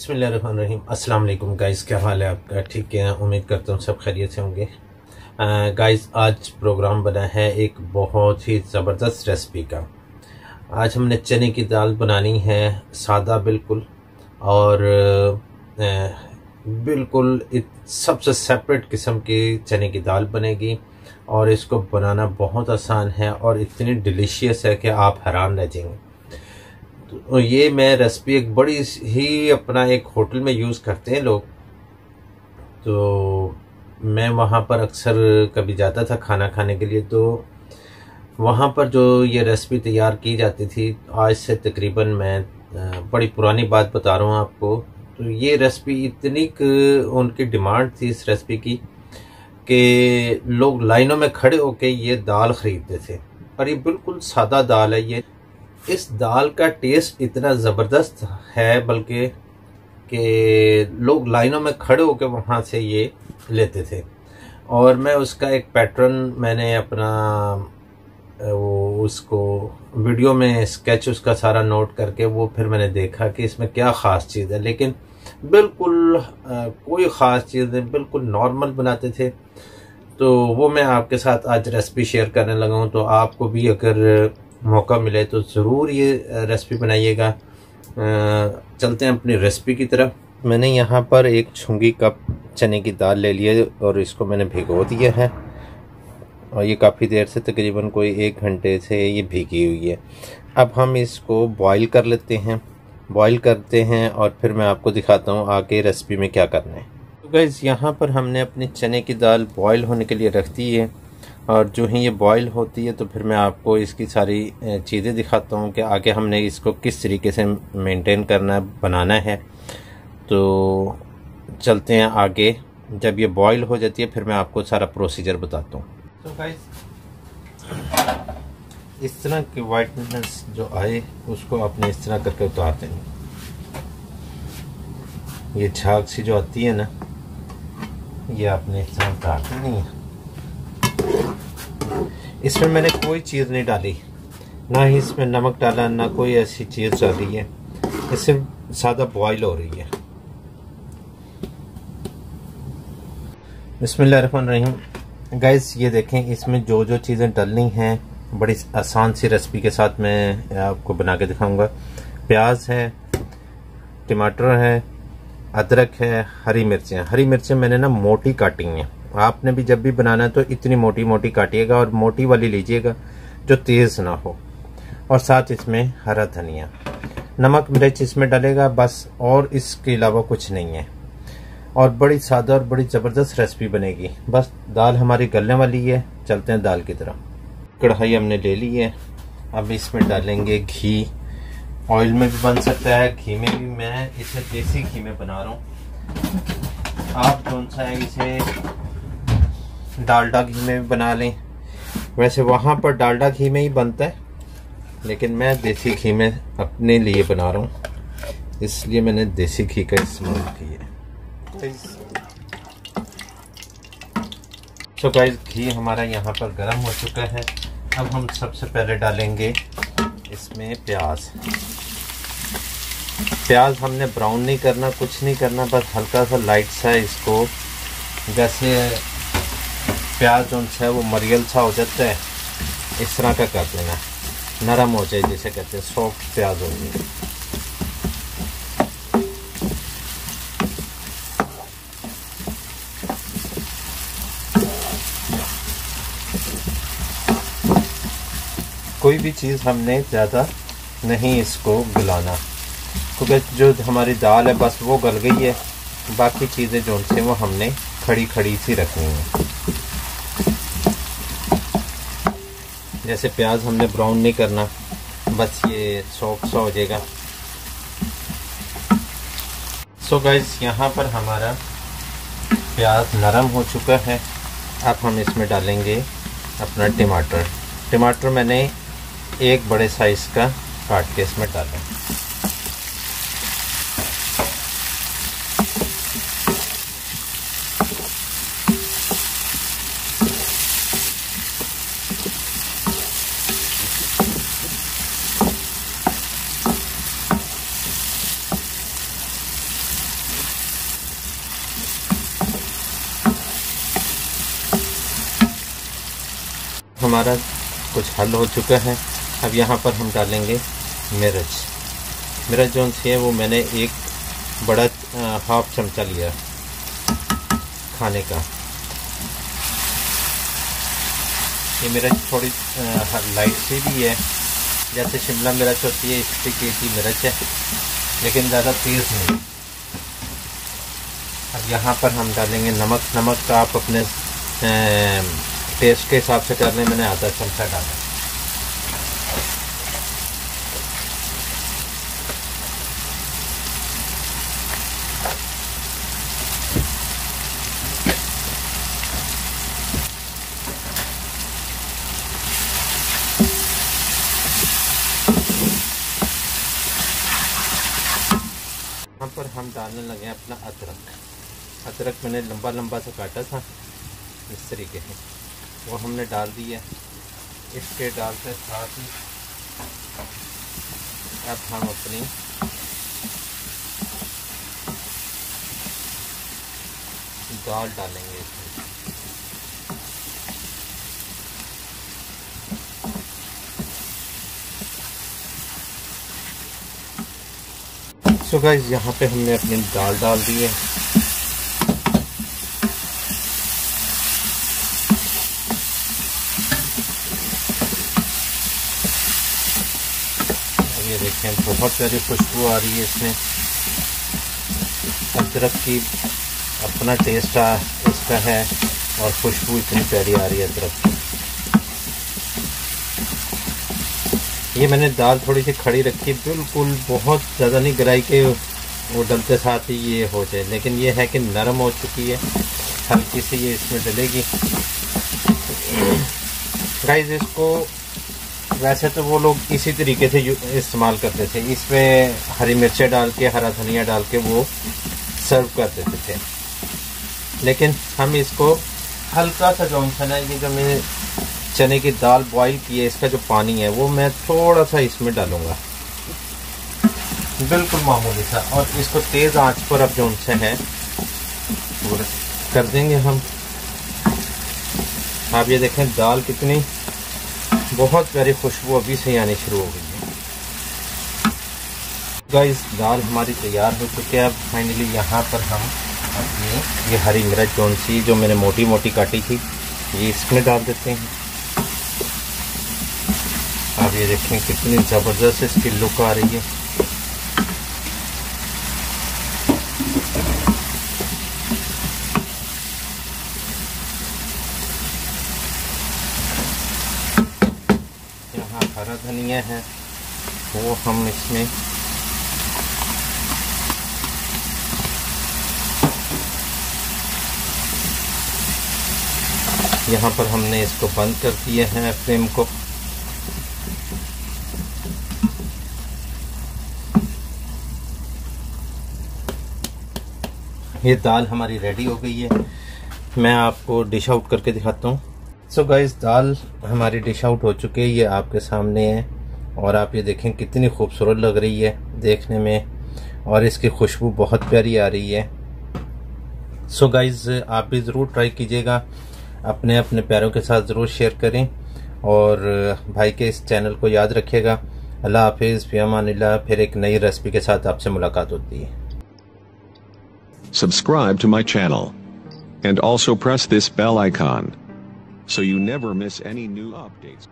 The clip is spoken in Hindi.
बिस्मिल्लाहिर्रहमानिर्रहीम। अस्सलाम वालेकुम गाइस, क्या हाल है आपका? ठीक है, उम्मीद करता हूँ सब खैरियत से होंगे। गाइस, आज प्रोग्राम बना है एक बहुत ही ज़बरदस्त रेसिपी का। आज हमने चने की दाल बनानी है, सादा बिल्कुल, और बिल्कुल सबसे सेपरेट किस्म की चने की दाल बनेगी। और इसको बनाना बहुत आसान है और इतनी डिलीशियस है कि आप हैरान रह जाएंगे। तो ये मैं रेसिपी एक बड़ी ही अपना एक होटल में यूज़ करते हैं लोग, तो मैं वहाँ पर अक्सर कभी जाता था खाना खाने के लिए। तो वहाँ पर जो ये रेसिपी तैयार की जाती थी, आज से तकरीबन मैं बड़ी पुरानी बात बता रहा हूँ आपको, तो ये रेसिपी इतनी उनकी डिमांड थी इस रेसिपी की कि लोग लाइनों में खड़े होकर ये दाल ख़रीदते थे। और ये बिल्कुल सादा दाल है। ये इस दाल का टेस्ट इतना ज़बरदस्त है बल्कि कि लोग लाइनों में खड़े होकर वहाँ से ये लेते थे। और मैं उसका एक पैटर्न मैंने अपना वो उसको वीडियो में स्केच उसका सारा नोट करके वो फिर मैंने देखा कि इसमें क्या ख़ास चीज़ है, लेकिन बिल्कुल कोई ख़ास चीज़ नहीं, बिल्कुल नॉर्मल बनाते थे। तो वो मैं आपके साथ आज रेसिपी शेयर करने लगा हूँ। तो आपको भी अगर मौका मिले तो ज़रूर ये रेसिपी बनाइएगा। चलते हैं अपनी रेसिपी की तरफ। मैंने यहाँ पर एक छुंगी कप चने की दाल ले लिया और इसको मैंने भिगो दिया है, और ये काफ़ी देर से तकरीबन कोई 1 घंटे से ये भीगी हुई है। अब हम इसको बॉईल कर लेते हैं, बॉईल करते हैं और फिर मैं आपको दिखाता हूँ आगे रेसिपी में क्या करना है। तो गाइस, यहाँ पर हमने अपनी चने की दाल बॉईल होने के लिए रख दी है, और जो ही ये बॉईल होती है तो फिर मैं आपको इसकी सारी चीज़ें दिखाता हूँ कि आगे हमने इसको किस तरीके से मेंटेन करना है, बनाना है। तो चलते हैं आगे। जब ये बॉईल हो जाती है फिर मैं आपको सारा प्रोसीजर बताता हूँ। तो गाइस, इस तरह की वाइटनेस जो आए उसको आपने इस तरह करके उतार देंगे। ये झाग सी जो आती है ना, ये आपने इस तरह उतार देनी है। इसमें मैंने कोई चीज़ नहीं डाली, ना ही इसमें नमक डाला, ना कोई ऐसी चीज़ डाली है। ये सिर्फ सादा बॉईल हो रही है। बिस्मिल्लाहिर्रहमानिर्रहीम। गाइस, ये देखें, इसमें जो जो चीज़ें डालनी हैं बड़ी आसान सी रेसिपी के साथ मैं आपको बना के दिखाऊंगा। प्याज है, टमाटर है, अदरक है, हरी मिर्चें। हरी मिर्चें मैंने ना मोटी काटी हैं। आपने भी जब भी बनाना है तो इतनी मोटी मोटी काटिएगा, और मोटी वाली लीजिएगा जो तेज़ ना हो। और साथ इसमें हरा धनिया, नमक मिर्च इसमें डालेगा बस, और इसके अलावा कुछ नहीं है। और बड़ी सादा और बड़ी ज़बरदस्त रेसिपी बनेगी। बस दाल हमारी गलने वाली है, चलते हैं दाल की तरफ। कढ़ाई हमने ले ली है, अब इसमें डालेंगे घी। ऑयल में भी बन सकता है, घी में भी। मैं इसे देसी घी में बना रहा हूँ। आप कौन सा है, इसे डालडा घी में भी बना लें। वैसे वहाँ पर डालडा घी में ही बनता है, लेकिन मैं देसी घी में अपने लिए बना रहा हूँ, इसलिए मैंने देसी घी का इस्तेमाल किया। तो गाइस, घी हमारा यहाँ पर गर्म हो चुका है। अब हम सबसे पहले डालेंगे इसमें प्याज। प्याज हमने ब्राउन नहीं करना, कुछ नहीं करना, बस हल्का सा लाइट सा इसको, जैसे प्याज जो है वो मरियल सा हो जाता है, इस तरह का कर देना, नरम हो जाए, जिसे कहते हैं सॉफ्ट प्याज हो जाए। कोई भी चीज़ हमने ज़्यादा नहीं इसको गलाना, क्योंकि जो हमारी दाल है बस वो गल गई है। बाकी चीज़ें जो से वो हमने खड़ी खड़ी सी रखनी है। जैसे प्याज हमने ब्राउन नहीं करना, बस ये सॉफ्ट सा हो जाएगा। सो गाइस, यहाँ पर हमारा प्याज नरम हो चुका है। अब हम इसमें डालेंगे अपना टमाटर। टमाटर मैंने एक बड़े साइज़ का काट के इसमें डाला। हमारा कुछ हल हो चुका है। अब यहाँ पर हम डालेंगे मिर्च। मिर्च जो सी है वो मैंने एक बड़ा हाफ चमचा लिया खाने का। ये मिर्च थोड़ी लाइट सी भी है, जैसे शिमला मिर्च होती है इस तरीके की मिर्च है, लेकिन ज़्यादा तेज़ नहीं। अब यहाँ पर हम डालेंगे नमक। नमक का आप अपने टेस्ट के हिसाब से कर लें, मैंने आधा चमचा डाला। यहाँ पर हम डालने लगे हैं अपना अदरक। अदरक मैंने लंबा लंबा सा काटा था इस तरीके से, वो हमने डाल दिया। इसके डालते साथ ही अब हम अपनी दाल डालेंगे इसमें। सो गाइस, यहाँ पे हमने अपनी दाल डाल दी है। ये देखें बहुत प्यारी खुशबू आ रही है इसमें। अदरक की अपना टेस्ट इसका है और खुशबू इतनी प्यारी आ रही है अदरक की। ये मैंने दाल थोड़ी सी खड़ी रखी, बिल्कुल बहुत ज़्यादा नहीं गिराई के वो डलते साथ ही ये हो जाए, लेकिन ये है कि नरम हो चुकी है, हल्की सी ये इसमें डलेगी। गाइस, इसको वैसे तो वो लोग इसी तरीके से इस्तेमाल करते थे, इसमें हरी मिर्चें डाल के, हरा धनिया डाल के वो सर्व कर देते थे, लेकिन हम इसको हल्का सा जो है ना, ये जो मैंने चने की दाल बॉईल की है, इसका जो पानी है वो मैं थोड़ा सा इसमें डालूंगा, बिल्कुल मामूली सा, और इसको तेज़ आंच पर अब जो उनसे है वो कर देंगे हम। आप ये देखें दाल कितनी बहुत प्यारी खुशबू अभी से आनी शुरू हो गई है। गाइस, दाल हमारी तैयार हो चुकी है। अब फाइनली यहाँ पर हम अपनी ये हरी मिर्च जो मैंने मोटी मोटी काटी थी, ये इसमें डाल देते हैं। आप ये देखें कितनी ज़बरदस्त इसकी लुक आ रही है। यहाँ हरा धनिया है वो हम इसमें यहाँ पर हमने इसको बंद कर दिया है फ्लेम को। ये दाल हमारी रेडी हो गई है, मैं आपको डिश आउट करके दिखाता हूँ। सो गाइस, दाल हमारी डिश आउट हो चुकी है, ये आपके सामने है, और आप ये देखें कितनी खूबसूरत लग रही है देखने में, और इसकी खुशबू बहुत प्यारी आ रही है। सो गाइस, आप भी ज़रूर ट्राई कीजिएगा, अपने अपने प्यारों के साथ ज़रूर शेयर करें, और भाई के इस चैनल को याद रखिएगा। अल्लाह हाफिज़, फ़ी अमानिल्लाह। फिर एक नई रेसिपी के साथ आपसे मुलाकात होती है। Subscribe to my channel and also press this bell icon so you never miss any new updates.